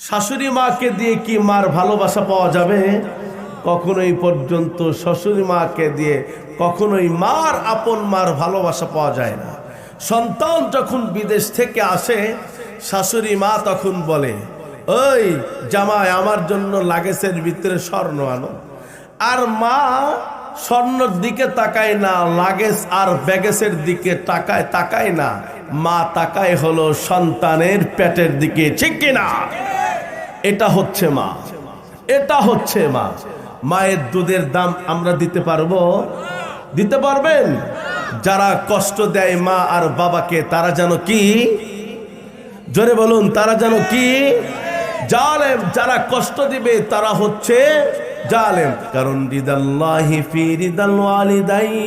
শাশুড়ি মাকে দিয়ে কি মার ভালোবাসা পাওয়া যাবে? কখনোই পর্যন্ত শাশুড়ি মাকে দিয়ে কখনোই মার আপন মার ভালোবাসা পাওয়া যায় না। সন্তান যখন বিদেশ থেকে আসে, শাশুড়ি মা তখন বলে, ওই জামাই আমার জন্য লাগেজের ভিতরে স্বর্ণ আনো। আর মা স্বর্ণের দিকে তাকায় না, লাগেজ আর ব্যাগেজের দিকে তাকায় না, মা তাকায় হলো সন্তানের পেটের দিকে। ঠিক কিনা? এটা হচ্ছে মা, এটা হচ্ছে মা। মায়ের দুধের দাম আমরা দিতে পারবো? দিতে পারবেন? যারা কষ্ট দেয় মা আর বাবাকে, তারা যেন কি? জোরে বলুন, তারা যেন কি? জালেম। যারা কষ্ট দিবে তারা হচ্ছে জালেম। কারণ রিদাল্লাহি ফি রিদাল ওয়ালিদাইন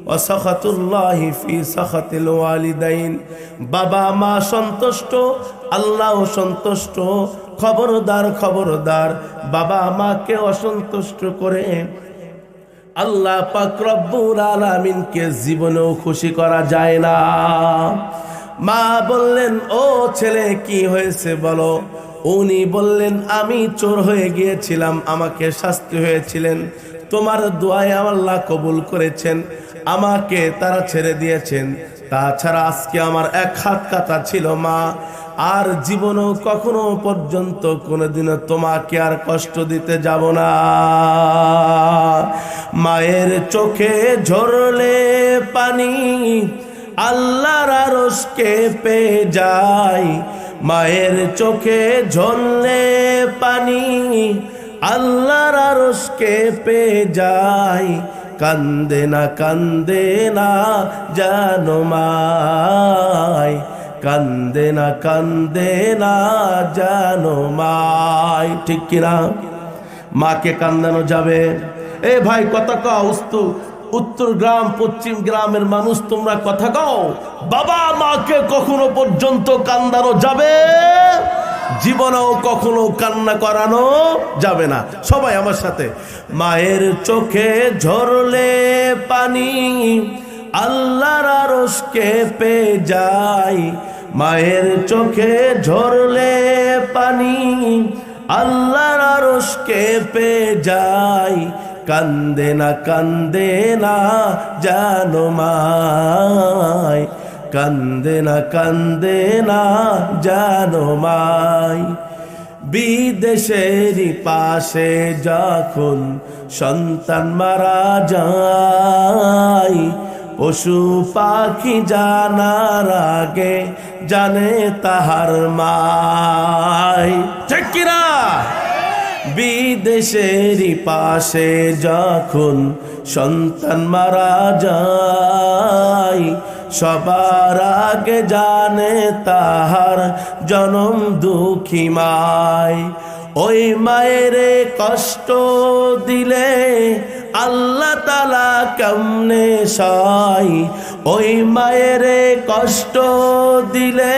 ওয়া সাখাতুল্লাহি ফি সাখাতিল ওয়ালিদাইন। বাবা মা সন্তুষ্ট, আল্লাহ সন্তুষ্ট। খবরদার খবরদার, বাবা মাকে অসন্তুষ্ট করে আল্লাহ পাক রব্বুল আলামিনকে জীবনেও খুশি করা যায় না। মা বললেন, ও ছেলে কি হয়েছে বলো? উনি বললেন, আমি চোর হয়ে গিয়েছিলাম, আমাকে শাস্তি হয়েছিলেন, তোমার দোয়ায় আল্লাহ কবুল করেছেন, আমাকে তারা ছেড়ে দিয়েছেন। তাছাড়া আজকে আমার এক হাত কাটা ছিল মা, আর জীবনেও কখনো পর্যন্ত কোনোদিনও তোমাকে আর কষ্ট দিতে যাব না। মায়ের চোখে ঝরলে পানি আল্লাহর আরশকে পেয়ে যায়। মায়ের চোখে ঝরলে পানি আল্লাহর আরশকে পেয়ে যায়। কান্দে না জানো মায়, কান্দে না জানো মায়। ঠিক কিনা? মাকে কান্দানো যাবে? এ ভাই কথা কও। উত্তর গ্রাম পশ্চিম গ্রামের মানুষ তোমরা কথা কও। বাবা মাকে কখনো পর্যন্ত কান্দানো যাবে? জীবনেও কখনো কান্না করানো যাবে না। সবাই আমার সাথে, মায়ের চোখে ঝরলে পানি আল্লাহর আরশকে পেয়ে যায়। মায়ের চোখে ঝরলে পানি আল্লাহর আরশকে পেয়ে যায়। কান্দে না জানো মায়, কান্দে না জানো মায়। বিদেশেরই পাশে যখন সন্তান মারা যায়, পশু পাখি জানার আগে জানে তাহার মায়। ঠিক কিনা? বিদেশেরই পাশে যখন সন্তান মারা যায়, সবার আগে জানে তাহার জনম দুঃখী মায়। ওই মায়ের কষ্ট দিলে আল্লাহ তাআলা কেমনে সয়? ওই মায়ের কষ্ট দিলে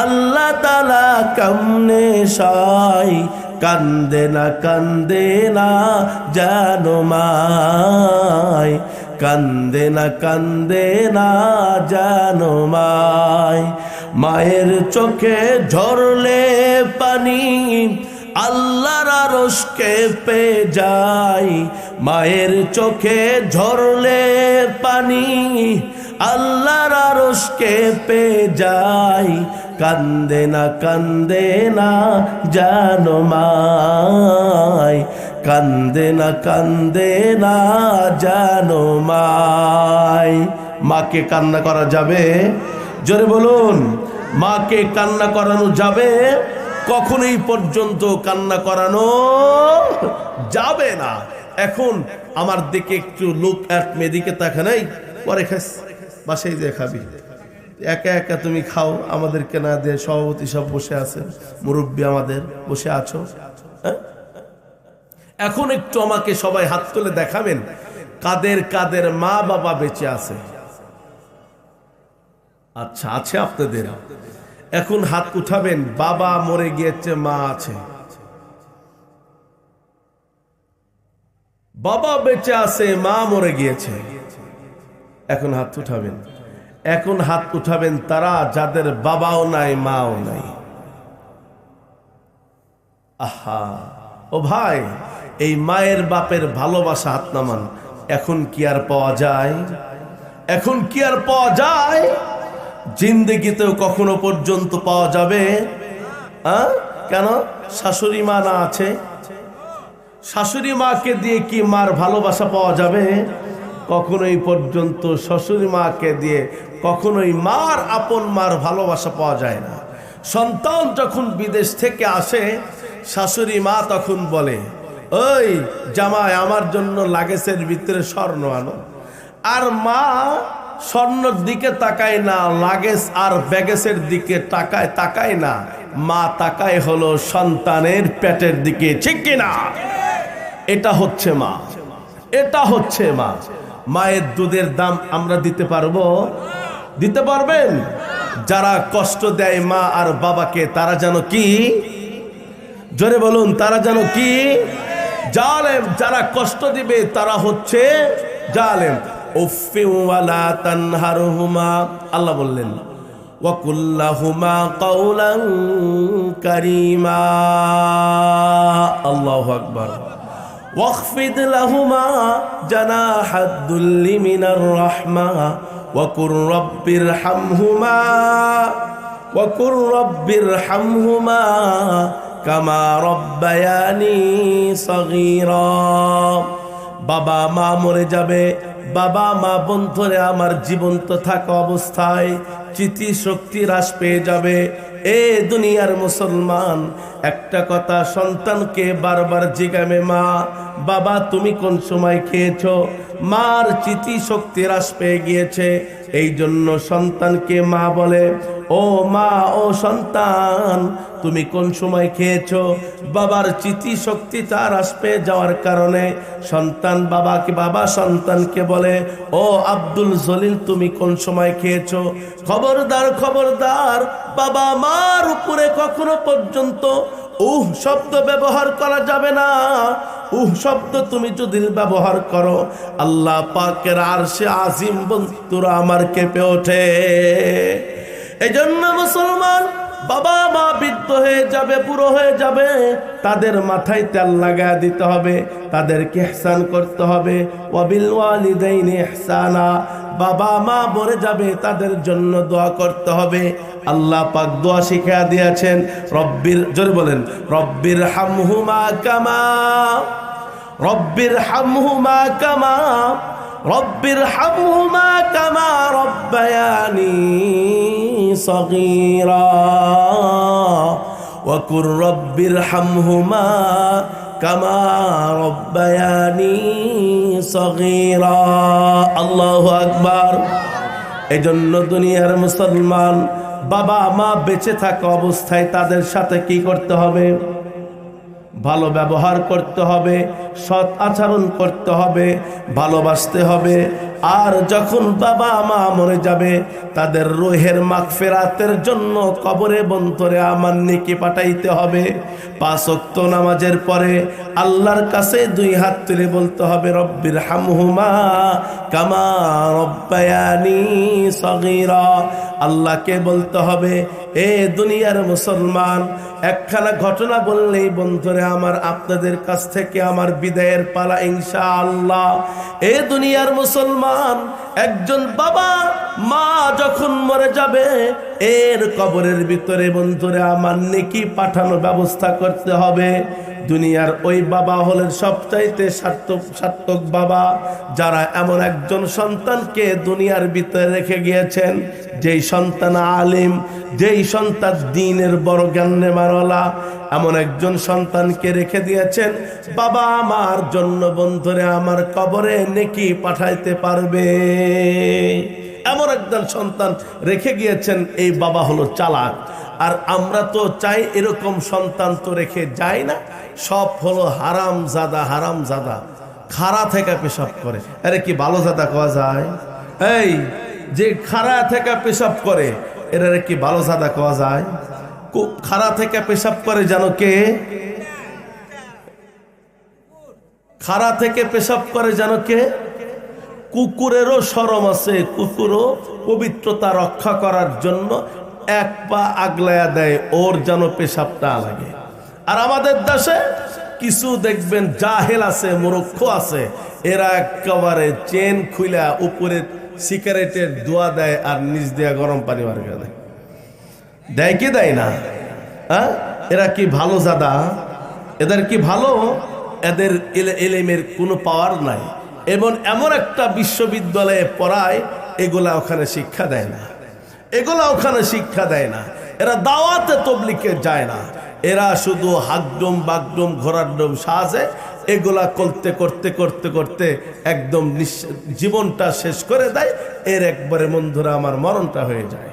আল্লাহ তাআলা কেমনে সয়? কান্দে না জানো মায়, কান্দে না জানো মায়। মায়ের চোখে ঝরলে পানি আল্লাহর আরশকে পেয়ে যায়। মায়ের চোখে ঝরলে পানি আল্লাহর আরশকে পেয়ে যায়। কান্দে না জানো মায়, কান্দে না জানো মায়। মাকে কান্না করা যাবে? জোরে বলুন, মাকে কান্না করানো যাবে? কখনোই পর্যন্ত কান্না করানো যাবে না। এখন আমার দিকে একটু লুক অ্যাট মে, দিকে তাকা নাই, পরে খাস বাসায় যে খাবি, একা একা তুমি খাও, আমাদেরকে না দিয়ে। সভাপতি সব বসে আছেন, মুরব্বী আমাদের বসে আছো। এখন একটু আমাকে সবাই হাত তুলে দেখাবেন কাদের কাদের মা বাবা বেঁচে আছে। আচ্ছা, আছে আপনাদের? এখন হাত উঠাবেন। বাবা মরে গিয়েছে, মা আছে। বাবা বেঁচে আছে, মা মরে গিয়েছে। এখন হাত উঠাবেন। এখন হাত উঠাবেন তারা যাদের বাবাও নাই মাও নাই। আহা, ও ভাই, এই মায়ের বাপের ভালোবাসা হাত নামান। এখন কি আর পাওয়া যায়? এখন কি আর পাওয়া যায়? জিন্দেগিতেও কখনো পর্যন্ত পাওয়া যাবে? কেন? শাশুড়ি মা না আছে? শাশুড়ি মাকে দিয়ে কি মার ভালোবাসা পাওয়া যাবে? কখনোই পর্যন্ত শ্বশুরি মাকে দিয়ে কখনোই মার আপন মার ভালোবাসা পাওয়া যায় না। সন্তান যখন বিদেশ থেকে আসে, শাশুড়ি মা তখন বলে, ওই জামাই আমার জন্য লাগেজের ভিতরে স্বর্ণ আনো। আর মা স্বর্ণের দিকে তাকায় না, লাগেজ আর ব্যাগেজের দিকে তাকায় না, মা তাকায় হলো সন্তানের পেটের দিকে। ঠিক কিনা? এটা হচ্ছে মা, এটা হচ্ছে মা। মায়ের দুধের দাম আমরা দিতে পারবো? দিতে পারবেন? যারা কষ্ট দেয় মা আর বাবাকে, তারা যেন কি? জোরে বলুন, তারা যেন কি? জালেম। যারা কষ্ট দিবে তারা হচ্ছে জালেম। উফি ওয়ালা তানহারহুমা, আল্লাহ বললেন, ওয়াকুল্লাহুমা কাওলান কারীমা। আল্লাহু আকবার। واخفض لهما جناح الذل من الرحمة وقل رب ارحمهما كما ربياني صغيرا। বাবা মা মরে যাবে, বাবা মা বন্ধুরে আমার জীবন্ত থাকা অবস্থায় চিতি শক্তি হ্রাস পেয়ে যাবে। এ দুনিয়ার মুসলমান, একটা কথা সন্তানকে বারবার জিজ্ঞাবে, মা বাবা তুমি কোন সময় খেয়েছো? মার চিতি শক্তি হ্রাস পেয়ে গিয়েছে, এই জন্য সন্তানকে মা বলে, ও মা, ও সন্তান তুমি কোন সময় খেয়েছো? বাবার চিতি শক্তি তার হ্রাস পেয়ে যাওয়ার কারণে সন্তান বাবা সন্তানকে বলে, ও আব্দুল জলিল তুমি কোন সময় খেয়েছো? খবরদার খবরদার, বাবা মার উপরে কখনো পর্যন্ত শব্দ ব্যবহার করা যাবে না। শব্দ তুমি যদি ব্যবহার করো, আল্লাহ পাকের আরশে আজিম বন্ধুরা আমার কেঁপে ওঠে। এজন্য মুসলমান, বাবা মা বৃদ্ধ হয়ে যাবে, বুড়ো হয়ে যাবে, তাদের মাথায় তেল লাগায় দিতে হবে, তাদেরকে ইহসান করতে হবে। ওয়াবিল ওয়ালিদাইনি ইহসানা। বাবা মা মরে যাবে, তাদের জন্য দোয়া করতে হবে। আল্লাহ পাক দোয়া শিখিয়ে দিয়েছেন, জোরে বলেন, রব্বির হামহুমা কামা রব্বায়ানি সগীরা ওয়া কুর রব্বির হামহুমা কামা রব্বায়ানি সগীরা। আল্লাহু আকবার। এজন্য দুনিয়ার মুসলমান, বাবা মা বেঁচে থাকা অবস্থায় তাদের সাথে কি করতে হবে? ভালো ব্যবহার করতে হবে, সৎ আচরণ করতে হবে, ভালোবাসতে হবে। আর যখন বাবা মা মরে যাবে, তাদের রূহের মাগফিরাতের জন্য কবরে বন্তরে আমার নেকি পাঠাইতে হবে। 5 ওয়াক্ত নামাজের পরে আল্লাহর কাছে 2 হাত তুলে বলতে হবে, রব্বির হামহুমা কামা রব্বায়ানি সগীরা। আল্লাহকে বলতে হবে। এ দুনিয়ার মুসলমান, একখানা ঘটনা বললেই বন্ধুরে আমার আপনাদের কাছ থেকে আমার বিদায়ের পালা ইনশাআল্লাহ। এ দুনিয়ার মুসলমান, একজন বাবা মা যখন মরে যাবে, এর কবরের ভিতরে বন্ধুরে আমার নেকি পাঠানোর ব্যবস্থা করতে হবে। দুনিয়ার ওই বাবা হলেন সবচাইতে সার্থক বাবা, যারা এমন একজন সন্তানকে দুনিয়ার ভিতরে রেখে গিয়েছেন, যেই সন্তান আলিম, যেই সন্তান দ্বীনের বড় জ্ঞানওয়ালা, এমন একজন সন্তানকে রেখে দিয়েছেন। বাবা মার জন্য বন্ধুরে আমার কবরে নেকি পাঠাইতে পারবে, এমন একজন সন্তান রেখে গিয়েছেন। এই বাবা হলো চালাক। আর আমরা তো চাই এরকম সন্তান তো রেখে যাই না, সব হলো হারামজাদা। খাড়া থেকে পেশাব করে, আরে কি ভালো জাদা কোয়া যায়? এই যে খাড়া থেকে পেশাব করে, এরা কি ভালো জাদা কোয়া যায়? খাড়া থেকে পেশাব করে জানো কে? খাড়া থেকে পেশাব করে জানো কে? কুকুরেরও শরম আছে, কুকুরও পবিত্রতা রক্ষা করার জন্য 1 পা আগলায়া দেয়, ওর যেন পেশাবটা লাগে। আর আমাদের দেশে কিছু দেখবেন জাহেল আছে, মূর্খ আছে, এরা একেবারে চেন খুইলা উপরে সিগারেটের ধোঁয়া দেয় আর নিচ দিয়া গরম পানি মার্কা দেয়। দেয় কি দেয় না? হ্যাঁ, এরা কি ভালো জাদা? এদের কি ভালো? এদের এলেমের কোনো পাওয়ার নাই, এবং এমন একটা বিশ্ববিদ্যালয়ে পড়ায় এগুলা ওখানে শিক্ষা দেয় না, এগুলা ওখানে শিক্ষা দেয় না। এরা দাওয়াতে তবলিগে যায় না, এরা শুধু হাকডুম বাগডুম ঘোড়ার ডুম সাজে, এগুলা করতে করতে করতে করতে একদম জীবনটা শেষ করে দেয়। এর একবারে বন্ধুরা আমার মরণটা হয়ে যায়,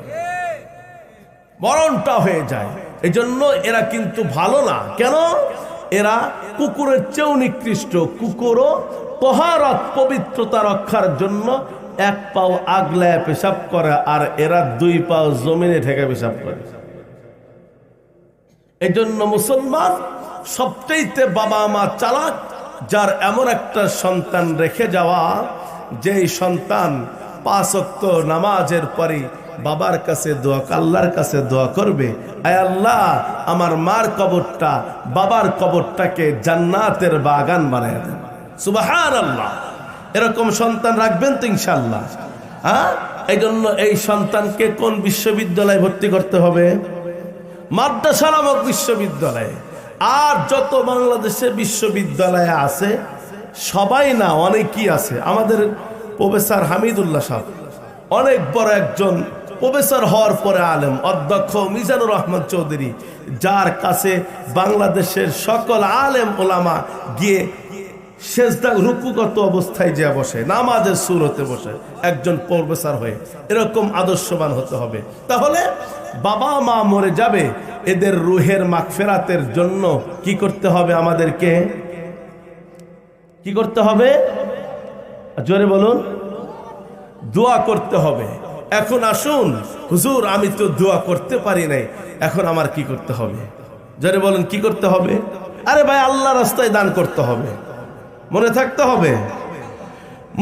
মরণটা হয়ে যায়। এই জন্য এরা কিন্তু ভালো না। কেন? এরা কুকুরের চেয়েও নিকৃষ্ট। কুকুরও তহারত পবিত্রতা রক্ষার জন্য এক পাও আগলায় পেশাব করে, আর এরা দুই পাও জমিনে ঠেকে পেশাব করে। এই জন্য মুসলমান সবচেয়ে বাবা মা চালাক, যার এমন একটা সন্তান রেখে যাওয়া, যেই সন্তান 5 ওয়াক্ত নামাজের পরে বাবার কাছে দোয়া, আল্লাহর কাছে দোয়া করবে, আয় আল্লাহ আমার মার কবরটা, বাবার কবরটাকে জান্নাতের বাগান বানায় দেন। সুবহানাল্লাহ। এরকম সন্তান রাখবেন তো ইনশাআল্লাহ? হ্যাঁ, এই জন্য এই সন্তানকে কোন বিশ্ববিদ্যালয়ে ভর্তি করতে হবে? মাদ্রাসা নামক বিশ্ববিদ্যালয়ে। আর যত বাংলাদেশে বিশ্ববিদ্যালয় আছে, সবাই না, অনেকই আছে। আমাদের প্রফেসর হামিদুল্লাহ সাহেব অনেক বড় একজন প্রফেসর হওয়ার পরে আলেম, অধ্যক্ষ মিজানুর রহমান চৌধুরী, যার কাছে বাংলাদেশের সকল আলেম ওলামা গিয়ে সেজদা রুকুগত অবস্থায় যে বসে, নামাজের সুরতে বসে, একজন প্রফেসর হয়ে এরকম আদর্শবান হতে হবে। তাহলে বাবা মা মরে যাবে, এদের রুহের মাগফিরাতের জন্য কি করতে হবে? আমাদেরকে কি করতে হবে? জোরে বলুন। দোয়া করতে হবে। এখন আসুন, হুজুর আমি তো দোয়া করতে পারি নাই, এখন আমার কি করতে হবে? জোরে বলুন, কি করতে হবে? আরে ভাই, আল্লাহ রাস্তায় দান করতে হবে, মনে থাকতে হবে।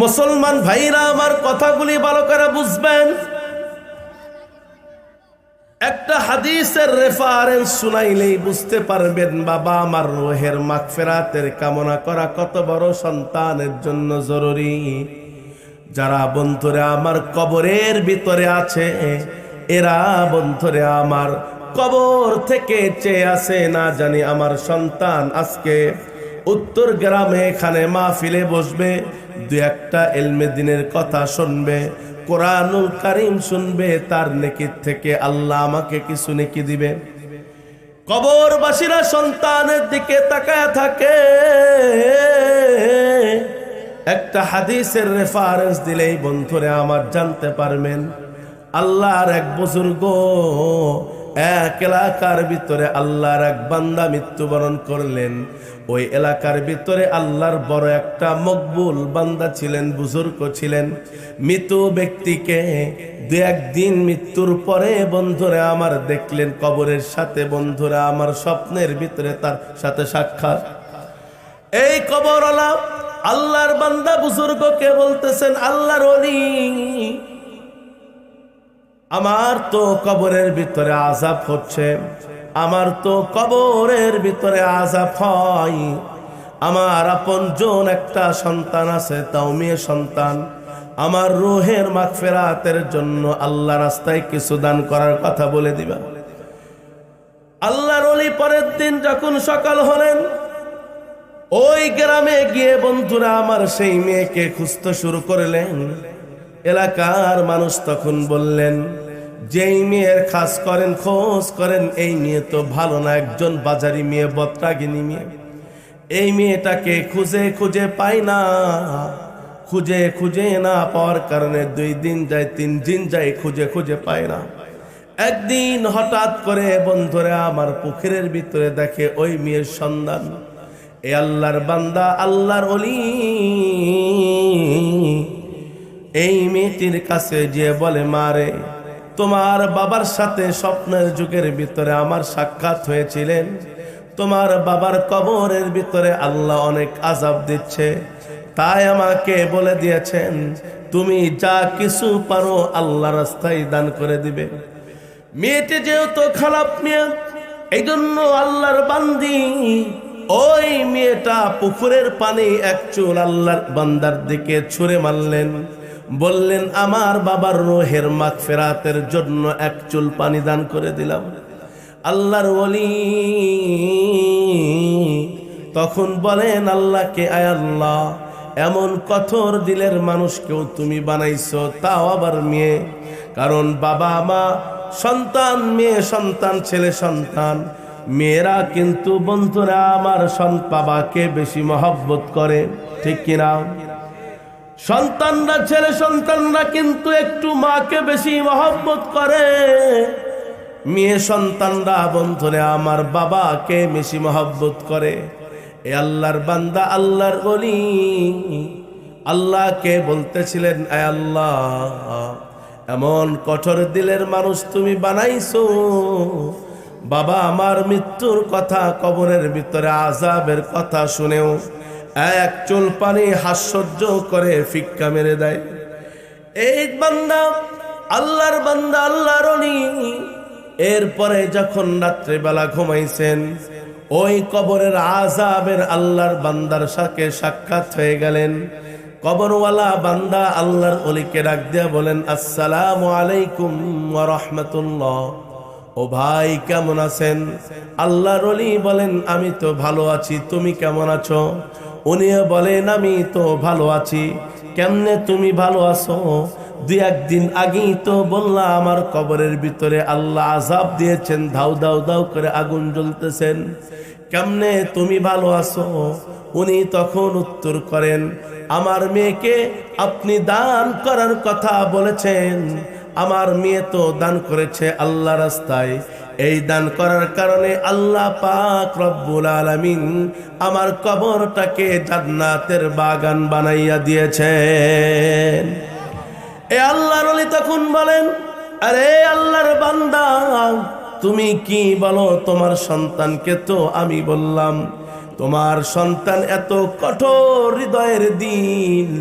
মুসলমান ভাইরা আমার কথাগুলি ভালো করে বুঝবেন। একটা হাদিসের রেফারেন্স শুনাইলেই বুঝতে পারবেন বাবা আমার রুহের মাগফিরাতের কামনা করা কত বড় সন্তানের জন্য জরুরি। যারা বন্ধুরা আমার কবরের ভিতরে আছে, এরা বন্ধুরা আমার কবর থেকে চেয়ে আছে, না জানি আমার সন্তান আজকে উত্তর গ্রামে এখানে মাহফিলে বসবে, দু একটা ইলমে দ্বীনের কথা শুনবে, কোরআনুল কারীম শুনবে, তার নেকির থেকে আল্লাহ আমাকে কিছু নেকি দিবে। কবরবাসীরা সন্তানের দিকে তাকায় থাকে। একটা হাদিসের রেফারেন্স দিলেই বন্ধুরা আমার জানতে পারবেন, আল্লাহর এক বুজুর্গ এক এলাকার ভিতরে আল্লাহর এক বান্দা মৃত্যুবরণ করলেন। ওই এলাকার ভিতরে আল্লাহর বড় একটা মকবুল বান্দা ছিলেন, বুজুর্গ ছিলেন। মৃত ব্যক্তিকে দু একদিন মৃত্যুর পরে বন্ধুরা আমার দেখলেন কবরের সাথে, বন্ধুরা আমার স্বপ্নের ভিতরে তার সাথে সাক্ষাৎ। এই কবরওয়ালা আল্লাহর বান্দা বুজুর্গকে বলতেছেন, আল্লাহর ওলি, আমার তো কবরের ভিতরে আযাব হচ্ছে, আমার তো কবরের ভিতরে আযাব হয়। আমার আপনজন একটা সন্তান আছে, তাও মেয়ে সন্তান। আমার রুহের মাগফিরাতের জন্য আল্লাহ রাস্তায় কিছু দান করার কথা বলে দিবা। আল্লাহর ওলি পরের দিন যখন সকাল হলেন, ওই গ্রামে গিয়ে বন্ধুরা আমার সেই মেয়েকে খুঁজতে শুরু করলেন। এলাকার মানুষ তখন বললেন, যেই মেয়ের খাস করেন খোঁজ করেন, এই মেয়ে তো ভালো না, একজন বাজারি মেয়ে, বদরাগিনী মেয়ে। এই মেয়েটাকে খুঁজে খুঁজে পাই না, খুঁজে খুঁজে না পাওয়ার কারণে 2 দিন যায়, 3 দিন যায়, খুঁজে খুঁজে পায় না। একদিন হঠাৎ করে বন্ধুরা আমার পুকুরের ভিতরে দেখে ওই মেয়ের সন্ধান। এ আল্লাহর বান্দা, আল্লাহর ওলি এই মেয়েটির কাছে যে বলে, মারে তোমার বাবার সাথে স্বপ্নের যুগের ভিতরে আমার সাক্ষাৎ হয়েছিলেন, তোমার বাবার কবরের ভিতরে আল্লাহ অনেক আযাব দিচ্ছে, তাই আমাকে বলে দিয়েছেন তুমি যা কিছু পারো আল্লাহ রাস্তায় দান করে দিবে। মেয়েটি যেহেতু খারাপ মেয়ে, এই জন্য আল্লাহর বান্দি ওই মেয়েটা পুকুরের পানি এক চুল আল্লাহর বান্দার দিকে ছুঁড়ে মারলেন, বললেন আমার বাবার রূহের মাগফিরাতের জন্য এক চুল পানি দান করে দিলাম। আল্লাহর ওলি তখন বলেন আল্লাহকে, আয় আল্লাহ, এমন কঠোর দিলের মানুষকেও তুমি বানাইছো, তাও আবার মেয়ে। কারণ বাবা মা সন্তান, মেয়ে সন্তান, ছেলে সন্তান, মেয়েরা কিন্তু বন্ধুরা আমার বাবাকে বেশি মহব্বত করে, ঠিক কিনা? সন্তানরা, ছেলে সন্তানরা কিন্তু একটু মাকে বেশি মহব্বত করে, মেয়ে সন্তানরা বন্ধুরা আমার বাবাকে বেশি মহব্বত করে। এ আল্লাহর বান্দা, আল্লাহর ওলি আল্লাহকে বলতেছিলেন, আয় আল্লাহ, এমন কঠোর দিলের মানুষ তুমি বানাইছো, বাবা আমার মৃত্যুর কথা, কবরের ভিতরে আযাবের কথা শুনেও এক চুল পানি হাস্যজ্য করে ফিক্কা মেরে দেয়। এই বান্দা, আল্লাহর বান্দা, আল্লাহর ওলি এরপরে যখন রাত্রিবেলা ঘুমাইছেন, ওই কবরের আযাবের আল্লাহর বান্দার সাথে সাক্ষাৎ হয়ে গেলেন। কবরওয়ালা বান্দা আল্লাহর ওলিকে ডাক দিয়া বলেন, আসসালামু আলাইকুম ওয়া রাহমাতুল্লাহ। ও ভাই, কেমন আছেন? আল্লাহর ওলি বলেন, আমি তো ভালো আছি, তুমি কেমন আছো? উনিও বলেন, আমি তো ভালো আছি। কেমনে তুমি ভালো আছো? দুই একদিন আগেই তো বললা আমার কবরের ভিতরে আল্লাহ আযাব দিয়েছেন, ধাউ ধাউ ধাউ করে আগুন জ্বলতেছেন, কেমনে তুমি ভালো আছো? উনি তখন উত্তর করেন, আমার মেয়েকে আপনি দান করার কথা বলেছেন, আমার মেয়ে তো দান করেছে আল্লাহ রাস্তায়, এই দান করার কারণে আল্লাহ পাক রব্বুল আলামিন আমার কবরটাকে জান্নাতের বাগান বানাইয়া দিয়েছেন। এ আল্লাহর ওলি তখন বলেন, আরে আল্লাহর বান্দা, তুমি কি বলো? তোমার সন্তানকে তো আমি বললাম, তোমার সন্তান এত কঠোর হৃদয়ের দিল,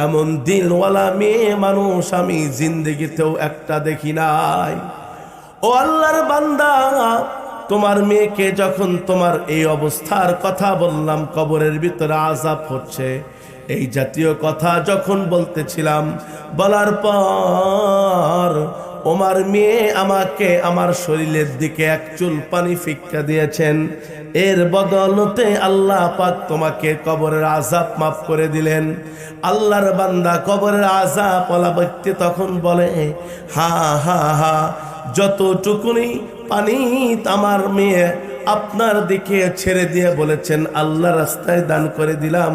এমন দিলওয়ালা মেয়ে মানুষ আমি জিন্দেগিতেও একটা দেখি নাই। ও আল্লাহর বান্দা, তোমার মেয়েকে যখন তোমার এই অবস্থার কথা বললাম, কবরের ভিতরে আযাব হচ্ছে, এই জাতীয় কথা যখন বলতেছিলাম, বলার পর ওমার মেয়ে আমাকে আমার শরীরের দিকে এক চুল পানি ফিক্কা দিয়েছেন, এর বদলতে আল্লাহ পাক তোমাকে কবরের আযাব মাফ করে দিলেন। আল্লাহর বান্দা কবরের আযাব ওলা ব্যক্তি তখন বলে, হা হা হা, যতটুকুনি পানি আমার মেয়ে আপনার দিকে ছেড়ে দিয়ে বলেছেন আল্লাহ রাস্তায় দান করে দিলাম,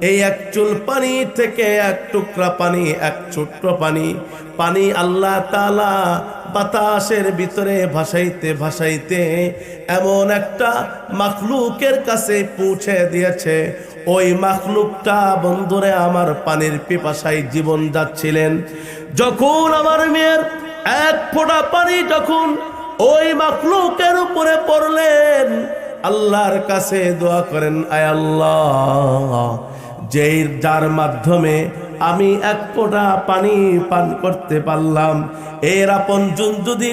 এই এক চুল পানি থেকে এক টুকরা পানি, এক ছোট্ট পানি আল্লাহ তাআলা বাতাসের ভিতরে ভাসাইতে ভাসাইতে এমন একটা মাখলুকের কাছে পৌঁছে দিয়েছে, ওই মাখলুকটা বন্ধুরে আমার পানির পিপাসায় জীবন যাচ্ছিলেন। যখন আমার মেয়ের এক ফোঁটা পানি যখন ওই মাখলুকের উপরে পড়লেন, আল্লাহর কাছে দোয়া করেন, আয় আল্লাহ, যেই যার মাধ্যমে আমি এক ফোঁটা পানি পান করতে পারলাম, এর আপনজন যদি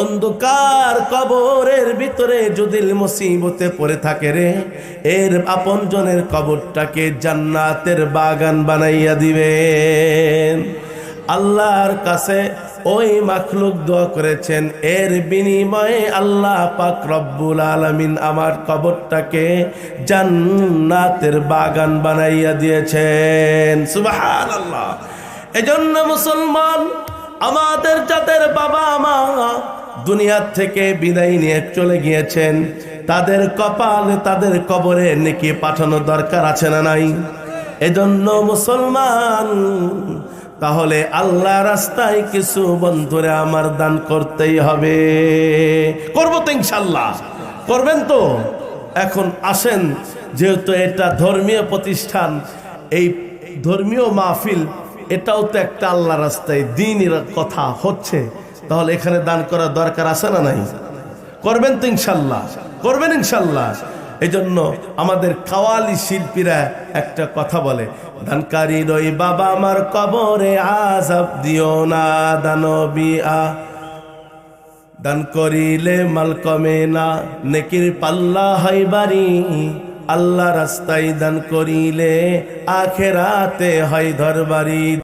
অন্ধকার কবরের ভিতরে যদি মুসিবতে পড়ে থাকে রে, এর আপনজনের কবরটাকে জান্নাতের বাগান বানাইয়া দিবেন। আল্লাহর কাছে ওই মাখলুক দোয়া করেছেন, এর বিনিময়ে আল্লাহ পাক রব্বুল আলামিন আমার কবরটাকে জান্নাতের বাগান বানাইয়া দিয়েছেন। সুবহানাল্লাহ। এজন্য মুসলমান, আমাদের যাদের বাবা মা দুনিয়ার থেকে বিদায় নিয়ে চলে গিয়েছেন, তাদের কপালে, তাদের কবরে নেকি পাঠানো দরকার আছে না নাই? এজন্য মুসলমান, তাহলে আল্লাহ রাস্তায় কিছু বন্ধুরে আমার দান করতেই হবে। করবো তো ইনশাল্লাহ, করবেন তো? এখন আসেন, যেহেতু এটা ধর্মীয় প্রতিষ্ঠান, এই ধর্মীয় মাহফিল, এটাও তো একটা আল্লাহ রাস্তায় দ্বীনের কথা হচ্ছে, তাহলে এখানে দান করার দরকার আছে না নাই? করবেন তো ইনশাল্লাহ? করবেন ইনশাল্লাহ। এই জন্য আমাদের কাওয়ালি শিল্পীরা একটা কথা বলে, দানকারী রই বাবা আমার কবরে আযাব দিও না দানবিয়া, দান করিলে মাল কমে না, নেকির পাল্লা হয় বাড়ি। আল্লাহ রাস্তায় দান করিলে আখেরাতে হয় ঘরবাড়ি।